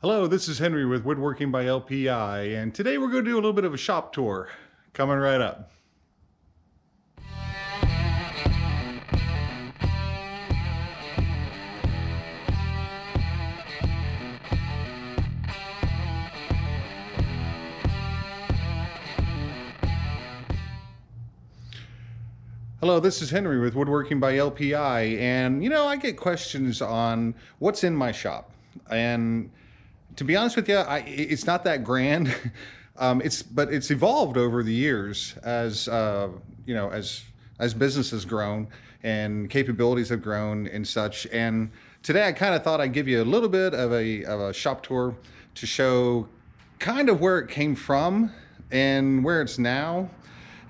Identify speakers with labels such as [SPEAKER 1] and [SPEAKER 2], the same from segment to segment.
[SPEAKER 1] Hello, this is Henry with Woodworking by LPI, and today we're going to do a little bit of a shop tour. Coming right up. Hello, this is Henry with Woodworking by LPI, and I get questions on what's in my shop. And to be honest with you, it's not that grand. But it's evolved over the years as as business has grown and capabilities have grown and such. And today I kind of thought I'd give you a little bit of a shop tour to show kind of where it came from and where it's now,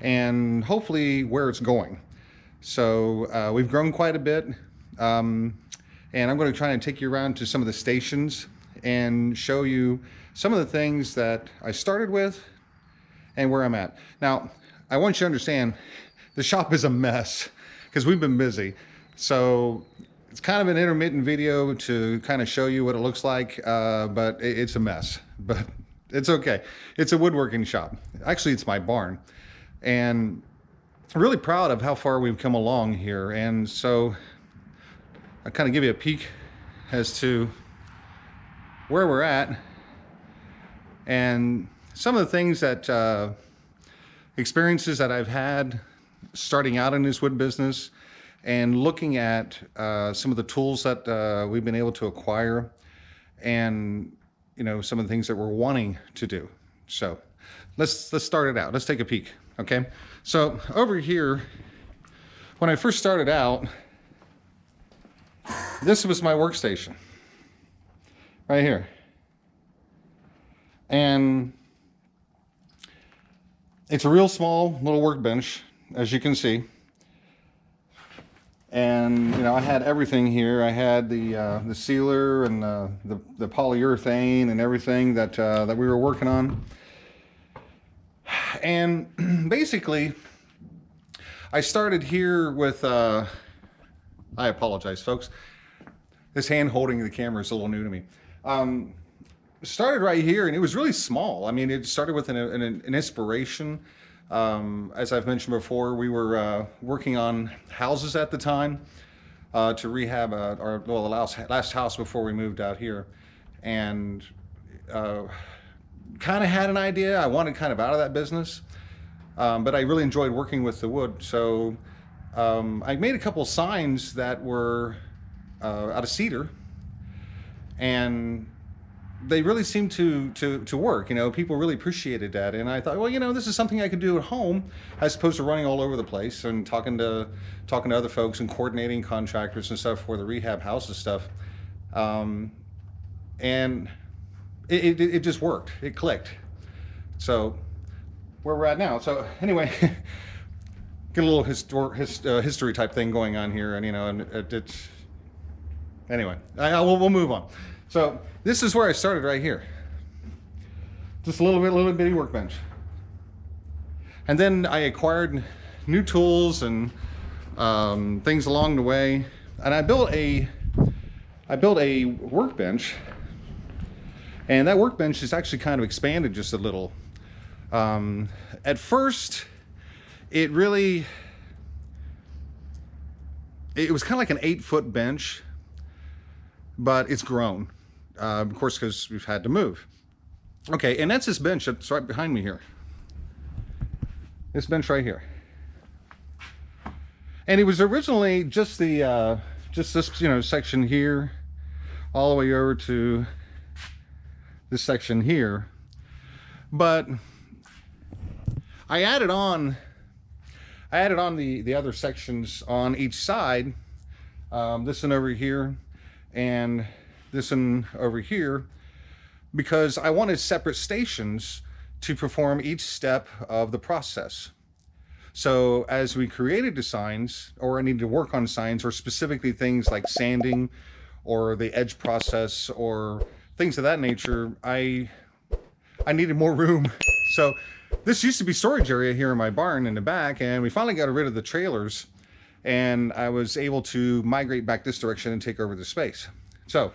[SPEAKER 1] and hopefully where it's going. So we've grown quite a bit, and I'm going to try and take you around to some of the stations and show you some of the things that I started with and where I'm at. Now, I want you to understand the shop is a mess because we've been busy. So it's kind of an intermittent video to kind of show you what it looks like, but it's a mess, but it's okay. It's a woodworking shop. Actually, it's my barn. And I'm really proud of how far we've come along here. And so I kind of give you a peek as to where we're at and some of the things that experiences that I've had starting out in this wood business, and looking at some of the tools that we've been able to acquire, and some of the things that we're wanting to do. So let's start it out. Let's take a peek. Okay, so over here, when I first started out, this was my workstation right here. And it's a real small little workbench, as you can see. And I had everything here. I had the sealer and the polyurethane and everything that we were working on. And basically, I started here with, I apologize, folks. This hand holding the camera is a little new to me. Started right here, and it was really small. I mean, it started with an inspiration. As I've mentioned before, we were working on houses at the time to rehab the last house before we moved out here. And kind of had an idea. I wanted kind of out of that business, but I really enjoyed working with the wood. So I made a couple signs that were out of cedar, and they really seemed to work. People really appreciated that, and I thought, well, this is something I could do at home as opposed to running all over the place and talking to other folks and coordinating contractors and stuff for the rehab houses stuff. And it just worked. It clicked. So where we're at now. So anyway, get a little history type thing going on here, and it's anyway. We'll move on. So this is where I started right here. Just a little bitty workbench, and then I acquired new tools and things along the way, and I built a workbench. And that workbench is actually kind of expanded just a little. At first, it was kind of like an 8-foot bench, but it's grown, of course, because we've had to move. Okay, and that's this bench that's right behind me here. This bench right here. And it was originally just this section here, all the way over to this section here, but I added on the other sections on each side, this one over here and this one over here, because I wanted separate stations to perform each step of the process. So as we created designs, or I needed to work on signs, or specifically things like sanding or the edge process or things of that nature, I needed more room. So this used to be storage area here in my barn in the back, and we finally got rid of the trailers, and I was able to migrate back this direction and take over the space. So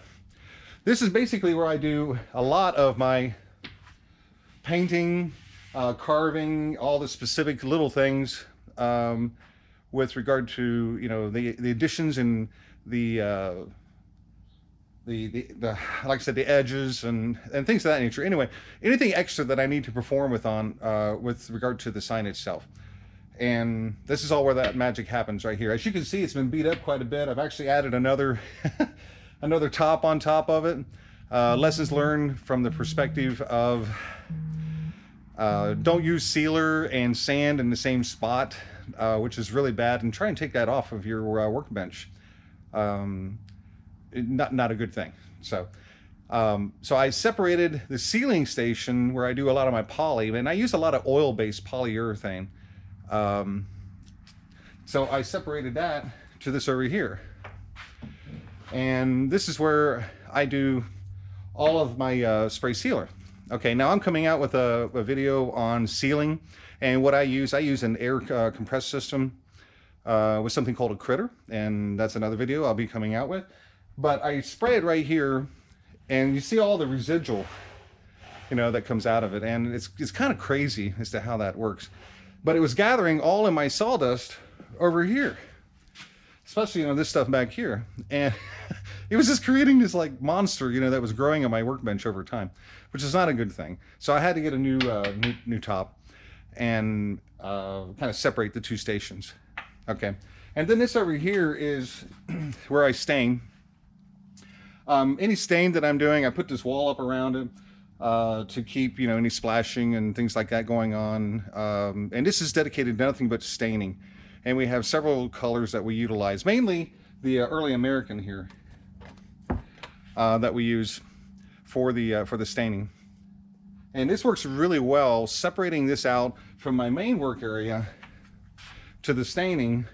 [SPEAKER 1] this is basically where I do a lot of my painting, carving, all the specific little things with regard to, you know, the additions and the like I said, the edges and things of that nature. Anyway, anything extra that I need to perform with regard to the sign itself. And this is all where that magic happens right here. As you can see, it's been beat up quite a bit. I've actually added another another top on top of it. Lessons learned from the perspective of don't use sealer and sand in the same spot, which is really bad, and try and take that off of your workbench. Not a good thing. So I separated the sealing station where I do a lot of my poly, and I use a lot of oil-based polyurethane. So I separated that to this over here. And this is where I do all of my spray sealer. Okay, now I'm coming out with a video on sealing, and what I use an air compressed system with something called a critter, and that's another video I'll be coming out with. But I spray it right here, and you see all the residual, you know, that comes out of it, and it's kind of crazy as to how that works. But it was gathering all in my sawdust over here, especially, you know, this stuff back here, and it was just creating this like monster, you know, that was growing on my workbench over time, which is not a good thing. So I had to get a new top and kind of separate the two stations. Okay, and then this over here is where I stain. Any stain that I'm doing, I put this wall up around it to keep, you know, any splashing and things like that going on. And this is dedicated to nothing but staining. And we have several colors that we utilize, mainly the early American here that we use for the staining. And this works really well, separating this out from my main work area to the staining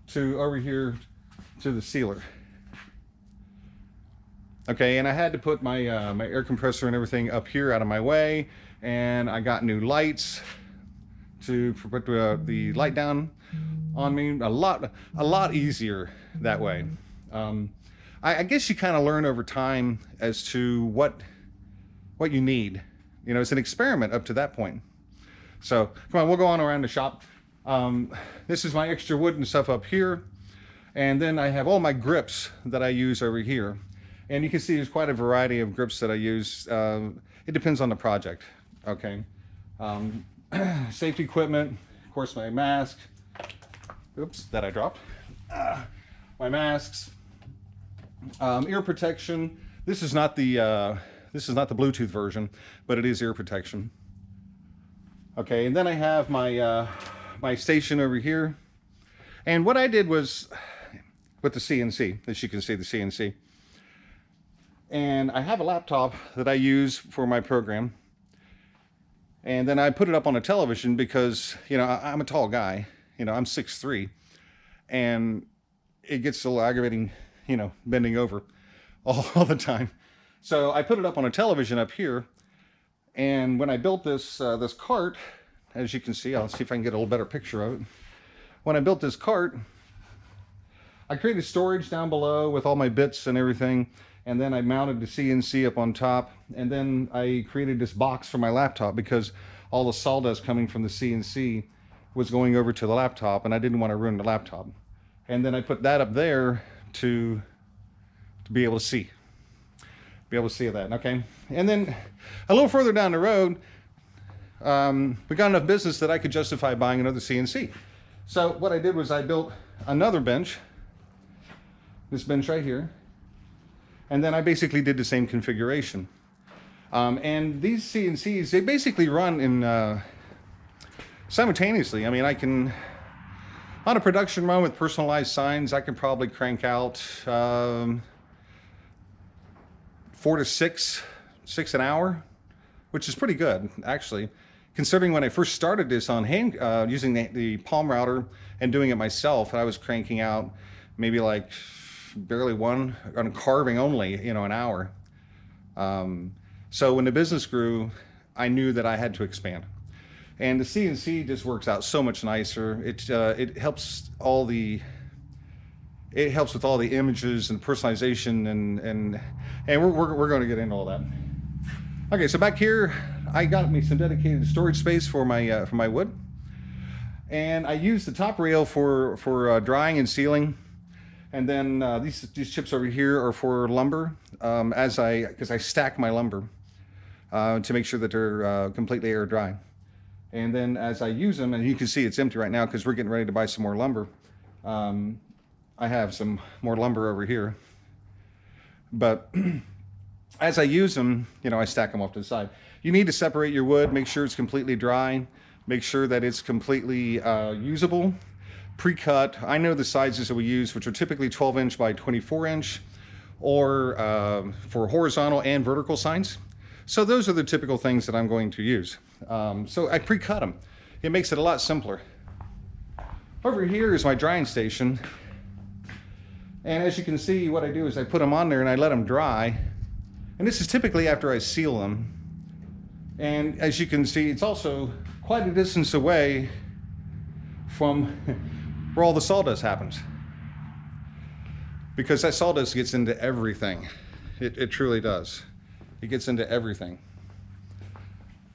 [SPEAKER 1] to over here to the sealer. Okay, and I had to put my my air compressor and everything up here out of my way, and I got new lights to put the light down on me. A lot easier that way. I guess you kind of learn over time as to what you need. You know, it's an experiment up to that point. So come on, we'll go on around the shop. This is my extra wood and stuff up here, and then I have all my grips that I use over here. And you can see there's quite a variety of grips that I use. It depends on the project, okay? Safety equipment, of course my mask. Oops, that I dropped. My masks, ear protection. This is not the Bluetooth version, but it is ear protection. Okay, and then I have my my station over here. And what I did was with the CNC, as you can see, the CNC. And I have a laptop that I use for my program. And then I put it up on a television because, you know, I'm a tall guy. You know, I'm 6'3", and it gets a little aggravating, you know, bending over all the time. So I put it up on a television up here. And when I built this this cart, as you can see, I'll see if I can get a little better picture of it. When I built this cart, I created storage down below with all my bits and everything. And then I mounted the CNC up on top, and then I created this box for my laptop because all the sawdust coming from the CNC was going over to the laptop, and I didn't want to ruin the laptop. And then I put that up there to be able to see that, okay? And then a little further down the road, we got enough business that I could justify buying another CNC. So what I did was I built another bench, this bench right here. And then I basically did the same configuration. And these CNCs, they basically run in simultaneously. I mean, I can, on a production run with personalized signs, I can probably crank out 4 to 6 an hour, which is pretty good, actually. Considering when I first started this on hand, using the palm router and doing it myself, I was cranking out maybe like barely one on carving only, you know, an hour. So when the business grew, I knew that I had to expand. And the CNC just works out so much nicer. It helps all the it helps with all the images and personalization, and we're going to get into all that. Okay, so back here, I got me some dedicated storage space for my wood, and I use the top rail for drying and sealing, and then these chips over here are for lumber, because I stack my lumber to make sure that they're completely air dry. And then as I use them, and you can see it's empty right now because we're getting ready to buy some more lumber. I have some more lumber over here, but as I use them, you know, I stack them off to the side. You need to separate your wood, make sure it's completely dry, make sure that it's completely usable, pre-cut. I know the sizes that we use, which are typically 12-inch by 24-inch, or for horizontal and vertical signs. So those are the typical things that I'm going to use. So I pre-cut them. It makes it a lot simpler. Over here is my drying station. And as you can see, what I do is I put them on there and I let them dry. And this is typically after I seal them. And as you can see, it's also quite a distance away from where all the sawdust happens. Because that sawdust gets into everything. It truly does. It gets into everything.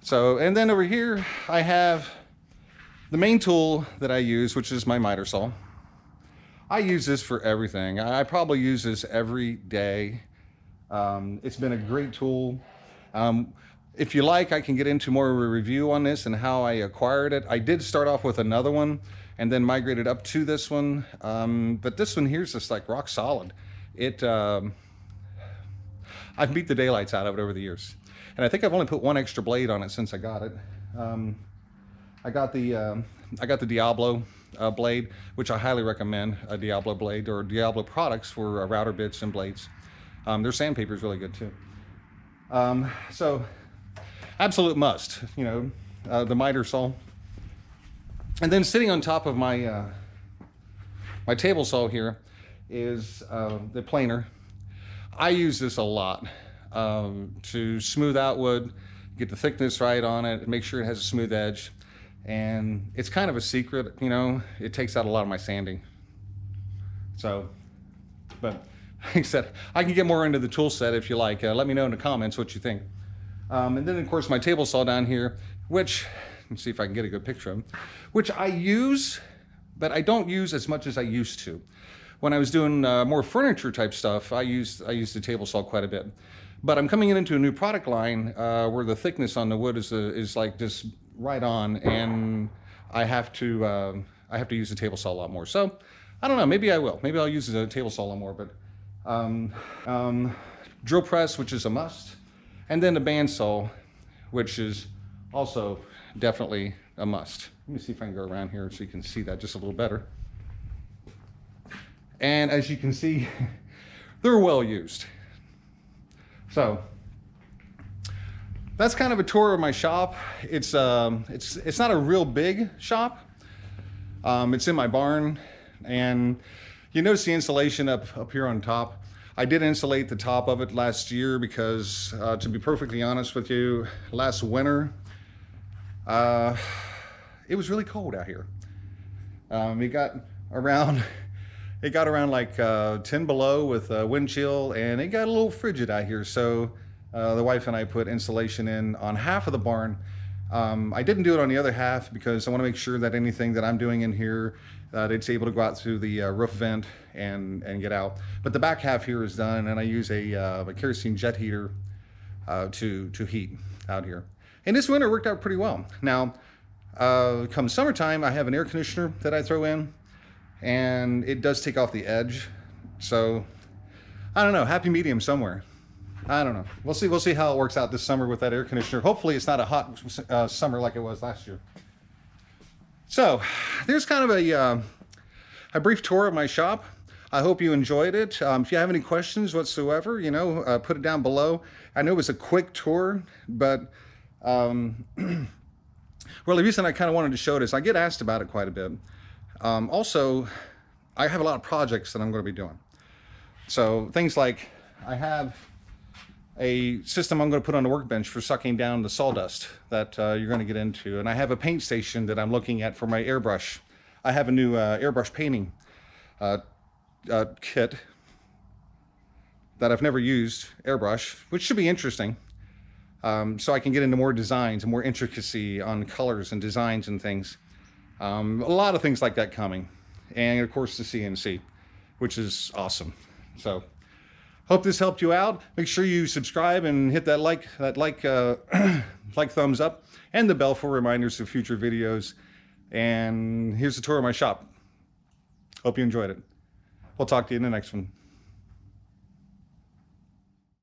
[SPEAKER 1] So, and then over here, I have the main tool that I use, which is my miter saw. I use this for everything. I probably use this every day. It's been a great tool. If you like, I can get into more of a review on this and how I acquired it. I did start off with another one and then migrated up to this one. But this one here is just like rock solid. I've beat the daylights out of it over the years. And I think I've only put one extra blade on it since I got it. I got the Diablo blade, which I highly recommend, a Diablo blade or Diablo products for router bits and blades. Their sandpaper is really good too. So absolute must, you know, the miter saw. And then sitting on top of my my table saw here is the planer. I use this a lot to smooth out wood, get the thickness right on it, make sure it has a smooth edge. And it's kind of a secret, you know, it takes out a lot of my sanding. So, but like I said, I can get more into the tool set if you like. Let me know in the comments what you think. And then of course my table saw down here, which, let's see if I can get a good picture of them, which I use, but I don't use as much as I used to. When I was doing more furniture type stuff, I used the table saw quite a bit. But I'm coming into a new product line where the thickness on the wood is like just right on, and I have to use the table saw a lot more. So I don't know, maybe I will. Maybe I'll use the table saw a lot more. But drill press, which is a must, and then the bandsaw, which is also definitely a must. Let me see if I can go around here so you can see that just a little better. And as you can see, they're well used. So that's kind of a tour of my shop. It's not a real big shop. It's in my barn, and you notice the insulation up here on top. I did insulate the top of it last year because, to be perfectly honest with you, last winter, it was really cold out here. It got around like 10 below with wind chill, and it got a little frigid out here. So the wife and I put insulation in on half of the barn. I didn't do it on the other half because I want to make sure that anything that I'm doing in here, that it's able to go out through the roof vent and get out. But the back half here is done, and I use a kerosene jet heater to heat out here. And this winter worked out pretty well. Now, come summertime, I have an air conditioner that I throw in, and it does take off the edge. So I don't know, happy medium somewhere. I don't know. We'll see how it works out this summer with that air conditioner. Hopefully it's not a hot summer like it was last year. So there's kind of a brief tour of my shop. I hope you enjoyed it. If you have any questions whatsoever, you know, put it down below. I know it was a quick tour, but well, the reason I kind of wanted to show this, I get asked about it quite a bit. Also, I have a lot of projects that I'm going to be doing. So things like, I have a system I'm going to put on the workbench for sucking down the sawdust that you're going to get into. And I have a paint station that I'm looking at for my airbrush. I have a new airbrush painting kit that I've never used, airbrush, which should be interesting. So I can get into more designs and more intricacy on colors and designs and things. A lot of things like that coming. And of course the CNC, which is awesome. So hope this helped you out. Make sure you subscribe and hit that like thumbs up and the bell for reminders of future videos. And here's a tour of my shop. Hope you enjoyed it. We'll talk to you in the next one.